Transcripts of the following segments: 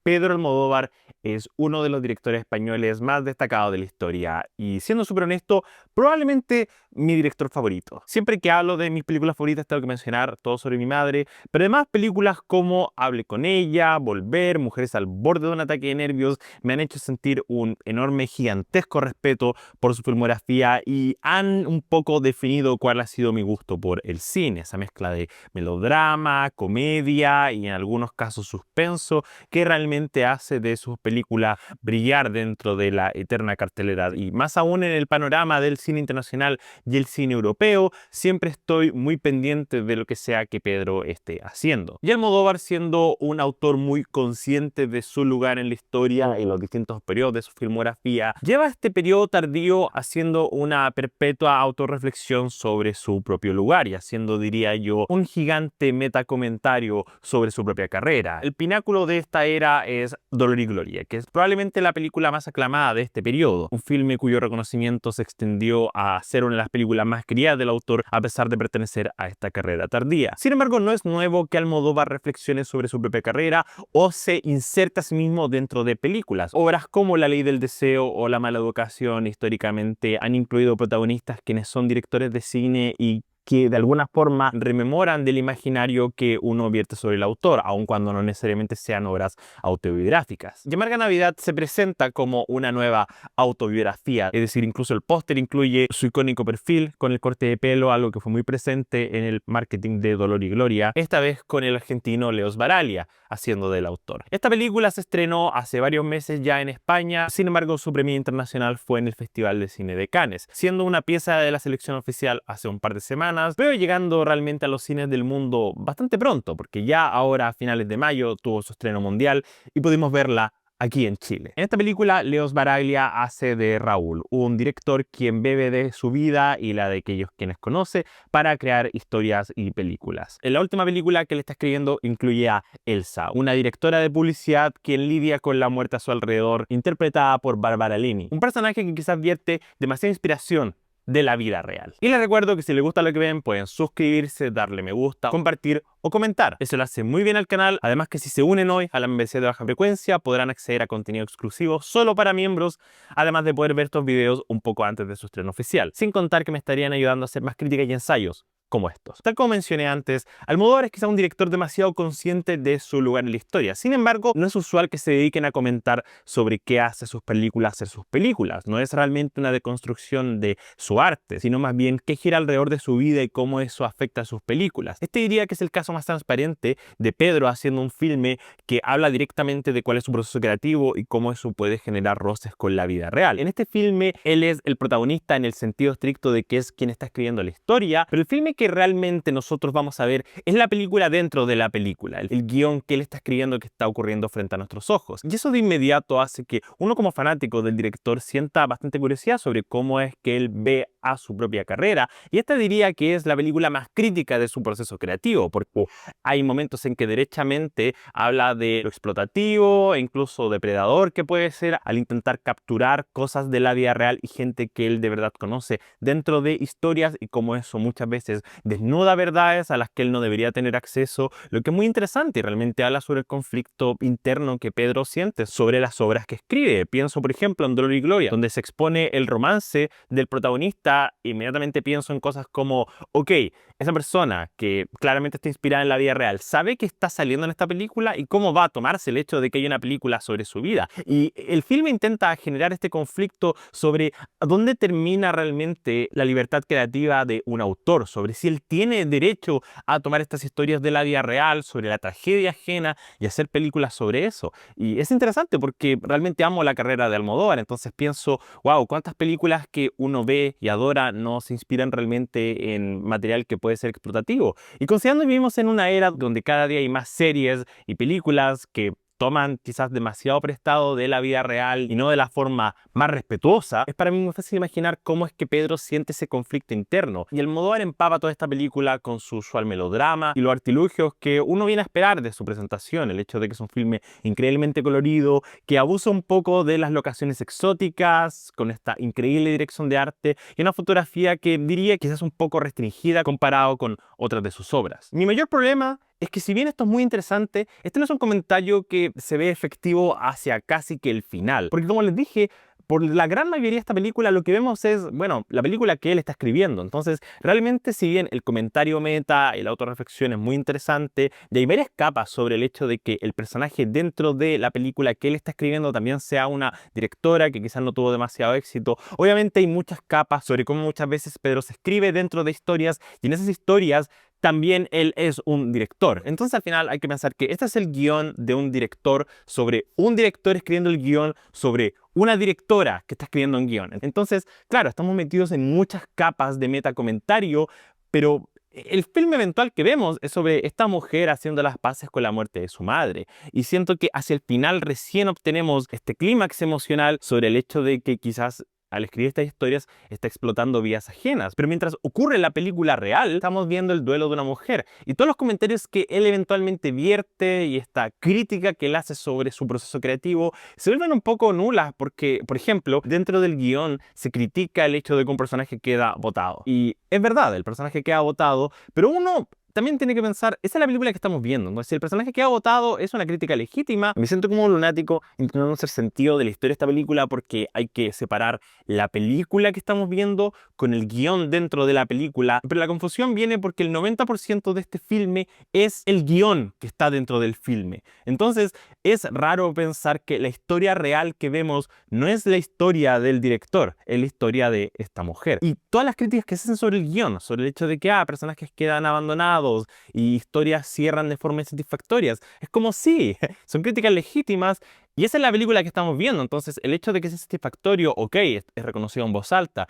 Pedro Almodóvar es uno de los directores españoles más destacados de la historia y, siendo súper honesto, probablemente mi director favorito. Siempre que hablo de mis películas favoritas tengo que mencionar Todo sobre mi madre, pero además películas como Hable con ella, Volver, Mujeres al borde de un ataque de nervios me han hecho sentir un enorme, gigantesco respeto por su filmografía y han un poco definido cuál ha sido mi gusto por el cine, esa mezcla de melodrama, comedia y en algunos casos suspenso que realmente hace de sus películas brillar dentro de la eterna cartelera. Y más aún en el panorama del cine internacional y el cine europeo, siempre estoy muy pendiente de lo que sea que Pedro esté haciendo. Y Almodóvar, siendo un autor muy consciente de su lugar en la historia en los distintos periodos de su filmografía, lleva este periodo tardío haciendo una perpetua autorreflexión sobre su propio lugar y haciendo, diría yo, un gigante metacomentario sobre su propia carrera. El pináculo de esta era es Dolor y Gloria, que es probablemente la película más aclamada de este periodo, un filme cuyo reconocimiento se extendió a ser una de las películas más queridas del autor a pesar de pertenecer a esta carrera tardía. Sin embargo, no es nuevo que Almodóvar reflexione sobre su propia carrera o se inserte a sí mismo dentro de películas. Obras como La ley del deseo o La mala educación históricamente han incluido protagonistas quienes son directores de cine y que de alguna forma rememoran del imaginario que uno vierte sobre el autor, aun cuando no necesariamente sean obras autobiográficas. Y Amarga Navidad se presenta como una nueva autobiografía, es decir, incluso el póster incluye su icónico perfil con el corte de pelo, algo que fue muy presente en el marketing de Dolor y Gloria, esta vez con el argentino Leos Baraglia haciendo del autor. Esta película se estrenó hace varios meses ya en España, sin embargo su premio internacional fue en el Festival de Cine de Cannes, siendo una pieza de la selección oficial hace un par de semanas, pero llegando realmente a los cines del mundo bastante pronto, porque ya ahora a finales de mayo tuvo su estreno mundial y pudimos verla aquí en Chile. En esta película, Leos Baraglia hace de Raúl, un director quien bebe de su vida y la de aquellos quienes conoce para crear historias y películas. En la última película que le está escribiendo incluye a Elsa, una directora de publicidad quien lidia con la muerte a su alrededor, interpretada por Bárbara Lini, un personaje que quizás vierte demasiada inspiración de la vida real. Y les recuerdo que si les gusta lo que ven, pueden suscribirse, darle me gusta, compartir o comentar. Eso lo hace muy bien al canal. Además que si se unen hoy a la membresía de baja frecuencia, podrán acceder a contenido exclusivo solo para miembros, además de poder ver estos videos un poco antes de su estreno oficial. Sin contar que me estarían ayudando a hacer más críticas y ensayos como estos. Tal como mencioné antes, Almodóvar es quizá un director demasiado consciente de su lugar en la historia. Sin embargo, no es usual que se dediquen a comentar sobre qué hace sus películas ser sus películas. No es realmente una deconstrucción de su arte, sino más bien qué gira alrededor de su vida y cómo eso afecta a sus películas. Este diría que es el caso más transparente de Pedro haciendo un filme que habla directamente de cuál es su proceso creativo y cómo eso puede generar roces con la vida real. En este filme, él es el protagonista en el sentido estricto de que es quien está escribiendo la historia, pero el filme que realmente nosotros vamos a ver es la película dentro de la película, el guión que él está escribiendo que está ocurriendo frente a nuestros ojos. Y eso de inmediato hace que uno como fanático del director sienta bastante curiosidad sobre cómo es que él ve a su propia carrera. Y esta diría que es la película más crítica de su proceso creativo, porque hay momentos en que derechamente habla de lo explotativo e incluso depredador que puede ser al intentar capturar cosas de la vida real y gente que él de verdad conoce dentro de historias y cómo eso muchas veces desnuda verdades a las que él no debería tener acceso, lo que es muy interesante y realmente habla sobre el conflicto interno que Pedro siente sobre las obras que escribe. Pienso, por ejemplo, en Dolor y Gloria, donde se expone el romance del protagonista. Inmediatamente pienso en cosas como, ok, esa persona que claramente está inspirada en la vida real, ¿sabe que está saliendo en esta película y cómo va a tomarse el hecho de que hay una película sobre su vida? Y el filme intenta generar este conflicto sobre dónde termina realmente la libertad creativa de un autor, sobre si él tiene derecho a tomar estas historias de la vida real, sobre la tragedia ajena y hacer películas sobre eso. Y es interesante porque realmente amo la carrera de Almodóvar, entonces pienso, wow, cuántas películas que uno ve y adora no se inspiran realmente en material que puede ser explotativo. Y considerando que vivimos en una era donde cada día hay más series y películas que toman quizás demasiado prestado de la vida real y no de la forma más respetuosa, es para mí muy fácil imaginar cómo es que Pedro siente ese conflicto interno. Y Almodóvar empapa toda esta película con su usual melodrama y los artilugios que uno viene a esperar de su presentación. El hecho de que es un filme increíblemente colorido, que abusa un poco de las locaciones exóticas, con esta increíble dirección de arte y una fotografía que diría quizás un poco restringida comparado con otras de sus obras. Mi mayor problema es que si bien esto es muy interesante, este no es un comentario que se ve efectivo hacia casi que el final. Porque como les dije, por la gran mayoría de esta película lo que vemos es, bueno, la película que él está escribiendo. Entonces, realmente si bien el comentario meta y la autorreflexión es muy interesante, y hay varias capas sobre el hecho de que el personaje dentro de la película que él está escribiendo también sea una directora que quizás no tuvo demasiado éxito. Obviamente hay muchas capas sobre cómo muchas veces Pedro se escribe dentro de historias y en esas historias también él es un director. Entonces al final hay que pensar que este es el guión de un director sobre un director escribiendo el guión sobre una directora que está escribiendo un guión. Entonces, claro, estamos metidos en muchas capas de metacomentario, pero el filme eventual que vemos es sobre esta mujer haciendo las paces con la muerte de su madre. Y siento que hacia el final recién obtenemos este clímax emocional sobre el hecho de que quizás al escribir estas historias está explotando vidas ajenas. Pero mientras ocurre en la película real, estamos viendo el duelo de una mujer. Y todos los comentarios que él eventualmente vierte y esta crítica que él hace sobre su proceso creativo se vuelven un poco nulas porque, por ejemplo, dentro del guión se critica el hecho de que un personaje queda botado. Y es verdad, el personaje queda botado, pero uno también tiene que pensar, esa es la película que estamos viendo, ¿no? Si el personaje que ha votado es una crítica legítima, me siento como un lunático intentando hacer sentido de la historia de esta película porque hay que separar la película que estamos viendo con el guión dentro de la película. Pero la confusión viene porque el 90% de este filme es el guión que está dentro del filme. Entonces es raro pensar que la historia real que vemos no es la historia del director, es la historia de esta mujer. Y todas las críticas que se hacen sobre el guión, sobre el hecho de que personajes quedan abandonados y historias cierran de forma insatisfactorias. Es como sí, son críticas legítimas y esa es la película que estamos viendo. Entonces el hecho de que sea satisfactorio, ok, es reconocido en voz alta.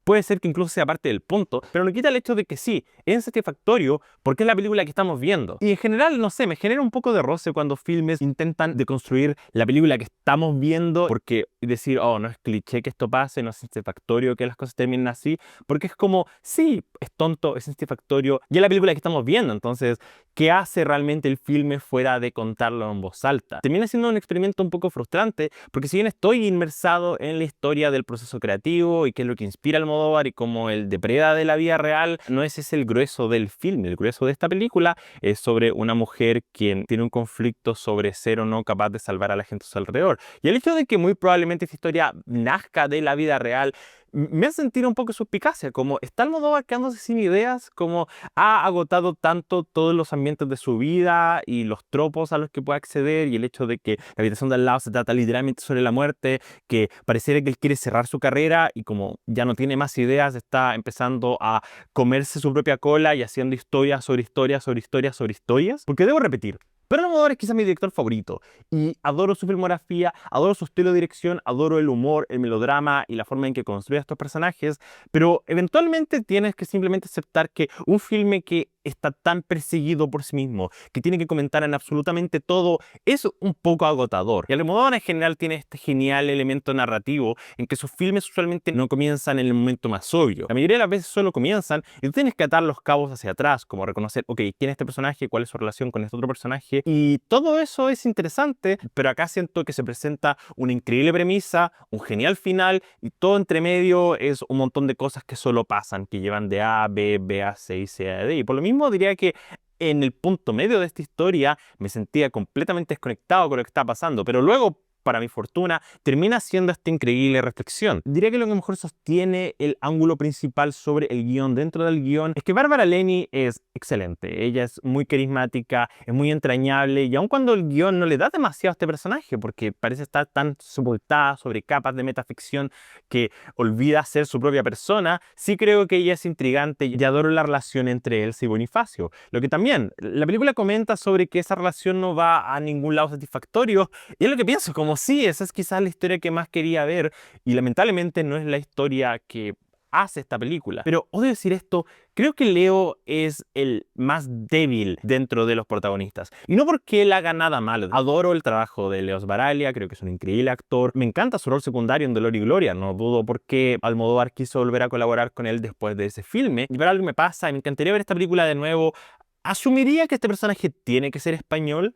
Puede ser que incluso sea parte del punto, pero no quita el hecho de que sí, es satisfactorio porque es la película que estamos viendo. Y en general, no sé, me genera un poco de roce cuando filmes intentan deconstruir la película que estamos viendo porque decir, oh, no es cliché que esto pase, no es satisfactorio que las cosas terminen así, porque es como, sí, es tonto, es satisfactorio, y es la película que estamos viendo. Entonces, ¿qué hace realmente el filme fuera de contarlo en voz alta? Termina siendo un experimento un poco frustrante porque si bien estoy inmersado en la historia del proceso creativo y qué es lo que inspira al Almodóvar y como el depreda de la vida real, no ese es el grueso del filme. El grueso de esta película es sobre una mujer quien tiene un conflicto sobre ser o no capaz de salvar a la gente a su alrededor. Y el hecho de que muy probablemente esta historia nazca de la vida real me hace sentir un poco suspicacia, como está Almodóvar quedándose sin ideas, como ha agotado tanto todos los ambientes de su vida y los tropos a los que puede acceder y el hecho de que la habitación de al lado se trata literalmente sobre la muerte, que pareciera que él quiere cerrar su carrera y como ya no tiene más ideas, está empezando a comerse su propia cola y haciendo historias sobre historias sobre historias sobre historias. Porque debo repetir, pero Almodóvar es quizás mi director favorito y adoro su filmografía, adoro su estilo de dirección, adoro el humor, el melodrama y la forma en que construye a estos personajes, pero eventualmente tienes que simplemente aceptar que un filme que está tan perseguido por sí mismo, que tiene que comentar en absolutamente todo, es un poco agotador. Y Almodóvar en general tiene este genial elemento narrativo en que sus filmes usualmente no comienzan en el momento más obvio. La mayoría de las veces solo comienzan y tú tienes que atar los cabos hacia atrás, como reconocer, ok, ¿quién es este personaje? ¿Cuál es su relación con este otro personaje? Y todo eso es interesante, pero acá siento que se presenta una increíble premisa, un genial final y todo entre medio es un montón de cosas que solo pasan, que llevan de A a B, B a C y C a D. Y por lo mismo diría que en el punto medio de esta historia me sentía completamente desconectado con lo que está pasando, pero luego, para mi fortuna, termina siendo esta increíble reflexión. Diría que lo que mejor sostiene el ángulo principal sobre el guión dentro del guión es que Bárbara Leni es excelente. Ella es muy carismática, es muy entrañable y aun cuando el guión no le da demasiado a este personaje porque parece estar tan sepultada sobre capas de metaficción que olvida ser su propia persona, sí creo que ella es intrigante y adoro la relación entre Elsa y Bonifacio. Lo que también, la película comenta sobre que esa relación no va a ningún lado satisfactorio y es lo que pienso, como sí, esa es quizás la historia que más quería ver y lamentablemente no es la historia que hace esta película. Pero odio decir esto, creo que Leo es el más débil dentro de los protagonistas. Y no porque él haga nada malo. Adoro el trabajo de Leo Sbaraglia, creo que es un increíble actor. Me encanta su rol secundario en Dolor y Gloria. No dudo por qué Almodóvar quiso volver a colaborar con él después de ese filme. Y pero algo me pasa y me encantaría ver esta película de nuevo. Asumiría que este personaje tiene que ser español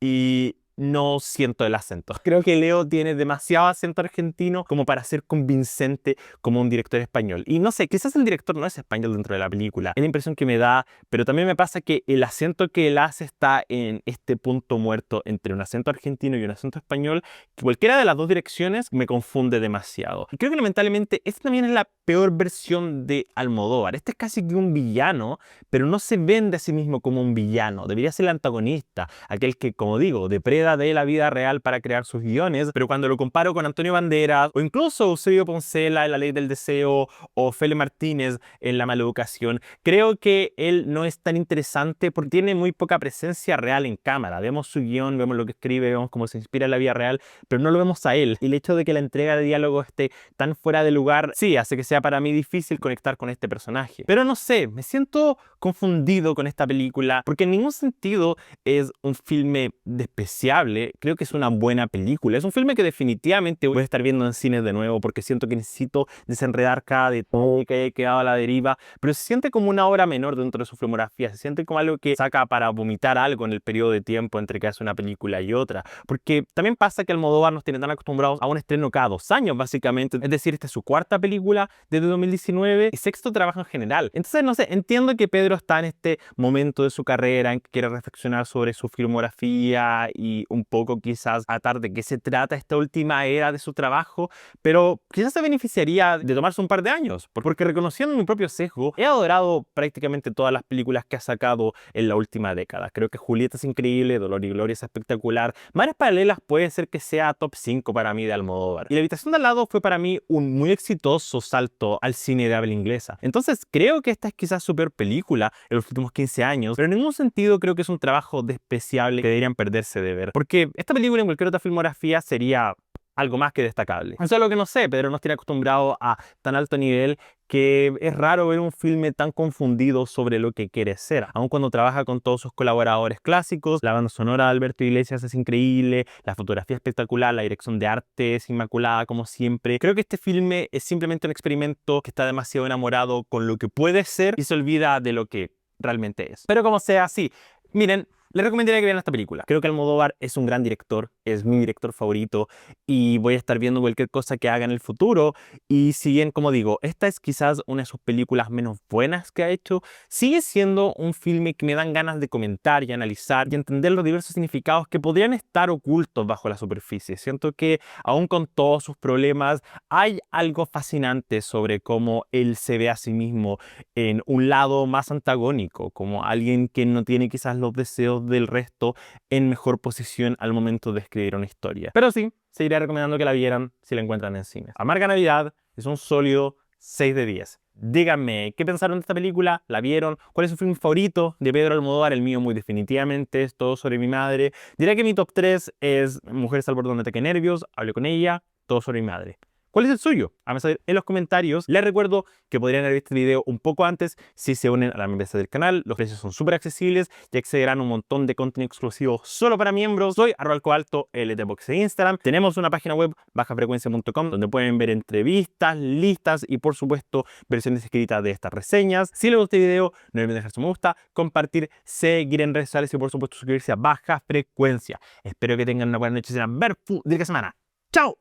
y no siento el acento. Creo que Leo tiene demasiado acento argentino como para ser convincente como un director español. Y no sé, quizás el director no es español dentro de la película, es la impresión que me da, pero también me pasa que el acento que él hace está en este punto muerto entre un acento argentino y un acento español, que cualquiera de las dos direcciones me confunde demasiado. Y creo que lamentablemente esta también es la peor versión de Almodóvar. Este es casi que un villano, pero no se vende a sí mismo como un villano. Debería ser el antagonista, aquel que, como digo, depreda de la vida real para crear sus guiones, pero cuando lo comparo con Antonio Banderas o incluso Eusebio Poncela en La Ley del Deseo o Fele Martínez en La Maleducación, creo que él no es tan interesante porque tiene muy poca presencia real en cámara. Vemos su guión, vemos lo que escribe, vemos cómo se inspira en la vida real, pero no lo vemos a él. Y el hecho de que la entrega de diálogo esté tan fuera de lugar, sí, hace que sea para mí difícil conectar con este personaje. Pero no sé, me siento confundido con esta película porque en ningún sentido es un filme despreciable. Creo que es una buena película. Es un filme que definitivamente voy a estar viendo en cines de nuevo porque siento que necesito desenredar cada detalle que haya quedado a la deriva, pero se siente como una obra menor dentro de su filmografía. Se siente como algo que saca para vomitar algo en el periodo de tiempo entre que hace una película y otra. Porque también pasa que Almodóvar nos tiene tan acostumbrados a un estreno cada 2 años, básicamente. Es decir, esta es su cuarta película desde 2019 y sexto trabajo en general. Entonces, no sé, entiendo que Pedro está en este momento de su carrera en que quiere reflexionar sobre su filmografía y un poco quizás atar de qué se trata esta última era de su trabajo, pero quizás se beneficiaría de tomarse un par de años, porque reconociendo mi propio sesgo, he adorado prácticamente todas las películas que ha sacado en la última década. Creo que Julieta es increíble, Dolor y Gloria es espectacular, Mares Paralelas puede ser que sea top 5 para mí de Almodóvar, y La habitación de al lado fue para mí un muy exitoso salto al cine de habla inglesa. Entonces creo que esta es quizás su peor película en los últimos 15 años, pero en ningún sentido creo que es un trabajo despreciable que deberían perderse de ver, porque esta película en cualquier otra filmografía sería algo más que destacable. Eso es lo que no sé, Pedro nos tiene acostumbrado a tan alto nivel que es raro ver un filme tan confundido sobre lo que quiere ser. Aun cuando trabaja con todos sus colaboradores clásicos, la banda sonora de Alberto Iglesias es increíble, la fotografía espectacular, la dirección de arte es inmaculada como siempre. Creo que este filme es simplemente un experimento que está demasiado enamorado con lo que puede ser y se olvida de lo que realmente es. Pero como sea, sí, miren, les recomendaría que vean esta película. Creo que Almodóvar es un gran director, es mi director favorito y voy a estar viendo cualquier cosa que haga en el futuro. Y si bien, como digo, esta es quizás una de sus películas menos buenas que ha hecho, sigue siendo un filme que me dan ganas de comentar y analizar y entender los diversos significados que podrían estar ocultos bajo la superficie. Siento que aún con todos sus problemas hay algo fascinante sobre cómo él se ve a sí mismo en un lado más antagónico, como alguien que no tiene quizás los deseos del resto en mejor posición al momento de escribir una historia. Pero sí, seguiré recomendando que la vieran si la encuentran en cines. Amarga Navidad es un sólido 6 de 10. Díganme, ¿qué pensaron de esta película? ¿La vieron? ¿Cuál es su film favorito de Pedro Almodóvar? El mío muy definitivamente es Todo sobre mi madre. Diré que mi top 3 es Mujeres al borde de un ataque de nervios, Hablé con ella, Todo sobre mi madre. ¿Cuál es el suyo? Háganme saber en los comentarios. Les recuerdo que podrían haber visto el video un poco antes si se unen a la membresía del canal. Los precios son súper accesibles y accederán a un montón de contenido exclusivo solo para miembros. Soy @alcoalto, LTBox en Instagram. Tenemos una página web, bajafrecuencia.com, donde pueden ver entrevistas, listas y por supuesto versiones escritas de estas reseñas. Si les gustó el video, no olviden dejar su me gusta, compartir, seguir en redes sociales y por supuesto suscribirse a Baja Frecuencia. Espero que tengan una buena noche y se vean ver de la semana. ¡Chao!